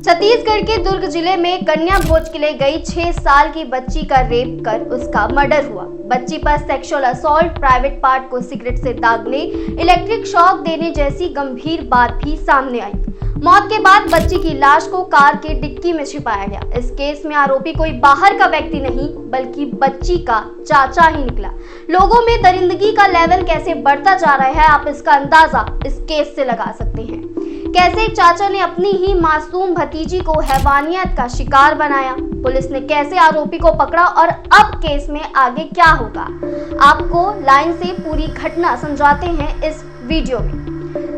छत्तीसगढ़ के दुर्ग जिले में कन्या भोज के लिए गई 6 साल की बच्ची का रेप कर उसका मर्डर हुआ। बच्ची पर सेक्सुअल असॉल्ट, प्राइवेट पार्ट को सिगरेट से दागने, इलेक्ट्रिक शॉक देने जैसी गंभीर बात भी सामने आई। मौत के बाद बच्ची की लाश को कार के डिक्की में छिपाया गया। इस केस में आरोपी कोई बाहर का व्यक्ति नहीं बल्कि बच्ची का चाचा ही निकला। लोगों में दरिंदगी का लेवल कैसे बढ़ता जा रहा है, आप इसका अंदाजा इस केस से लगा सकते हैं। कैसे एक चाचा ने अपनी ही मासूम भतीजी को हैवानियत का शिकार बनाया, पुलिस ने कैसे आरोपी को पकड़ा और अब केस में आगे क्या होगा, आपको लाइन से पूरी घटना समझाते हैं इस वीडियो में।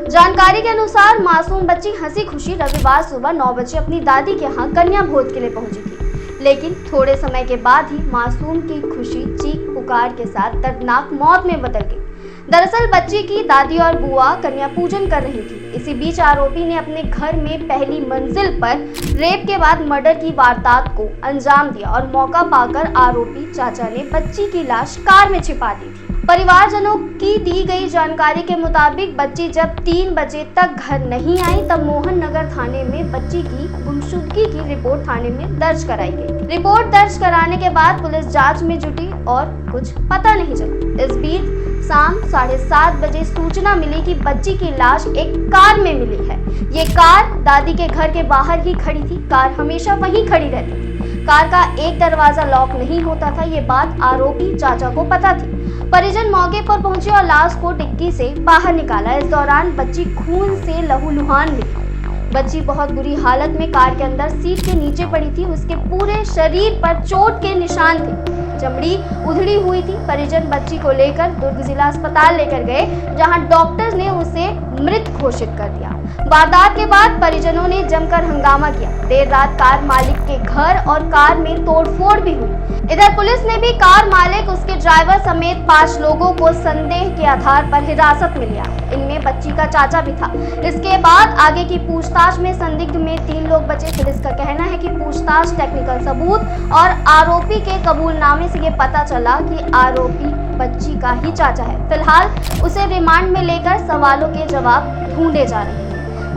जानकारी के अनुसार मासूम बच्ची हंसी खुशी रविवार सुबह 9 बजे अपनी दादी के यहाँ कन्या भोज के लिए पहुंची थी, लेकिन थोड़े समय के बाद ही मासूम की खुशी चीख पुकार के साथ दर्दनाक मौत में बदल गई। दरअसल बच्ची की दादी और बुआ कन्या पूजन कर रही थी। इसी बीच आरोपी ने अपने घर में पहली मंजिल पर रेप के बाद मर्डर की वारदात को अंजाम दिया और मौका पाकर आरोपी चाचा ने बच्ची की लाश कार में छिपा दी थी। परिवारजनों की दी गई जानकारी के मुताबिक बच्ची जब 3 बजे तक घर नहीं आई तब मोहन नगर थाने में बच्ची की गुमशुदगी की रिपोर्ट थाने में दर्ज कराई गई। रिपोर्ट दर्ज कराने के बाद पुलिस जांच में जुटी और कुछ पता नहीं चला। इस बीच शाम 7:30 बजे सूचना मिली कि बच्ची की लाश एक कार में मिली है। ये कार दादी के घर के बाहर ही खड़ी थी। कार हमेशा वहीं खड़ी रहती थी। कार का एक दरवाजा लॉक नहीं होता था। ये बात आरोपी चाचा को पता थी। परिजन मौके पर पहुंचे और लाश को डिक्की से बाहर निकाला। इस दौरान बच्ची खून से लहूलुहान मिली। बच्ची बहुत बुरी हालत में कार के अंदर सीट के नीचे पड़ी थी। उसके पूरे शरीर पर चोट के निशान थे, चमड़ी उधड़ी हुई थी। परिजन बच्ची को लेकर दुर्ग जिला अस्पताल लेकर गए, जहां डॉक्टर्स ने उसे मृत घोषित कर दिया। वारदात के बाद परिजनों ने जमकर हंगामा किया। देर रात कार मालिक के घर और कार में तोड़फोड़ भी हुई। इधर पुलिस ने भी कार मालिक, उसके ड्राइवर समेत 5 लोगों को संदेह के आधार पर हिरासत में लिया। इनमें बच्ची का चाचा भी था। इसके बाद आगे की पूछताछ में संदिग्ध में 3 लोग बचे। पुलिस का कहना है कि पूछताछ, टेक्निकल सबूत और आरोपी के कबूलनामे से ये पता चला कि आरोपी बच्ची का ही चाचा है। फिलहाल उसे रिमांड में लेकर सवालों के जवाब ढूंढे जा रहे हैं।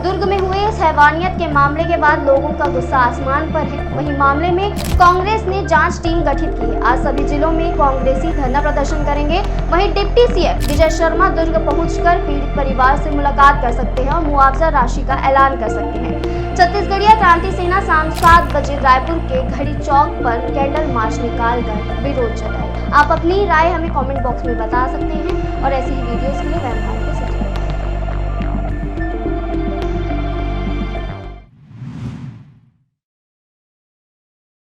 दुर्ग में हुए इस हैवानियत के मामले के बाद लोगों का गुस्सा आसमान पर है। वहीं मामले में कांग्रेस ने जांच टीम गठित की है। आज सभी जिलों में कांग्रेसी धरना प्रदर्शन करेंगे। वहीं डिप्टी सीएम विजय शर्मा दुर्ग पहुंचकर पीड़ित परिवार से मुलाकात कर सकते हैं और मुआवजा राशि का ऐलान कर सकते हैं। छत्तीसगढ़ीय क्रांति सेना शाम 7 बजे रायपुर के घड़ी चौक पर कैंडल मार्च निकालकर विरोध जताए। आप अपनी राय हमें कमेंट बॉक्स में बता सकते हैं और ऐसी ही वीडियोस के लिए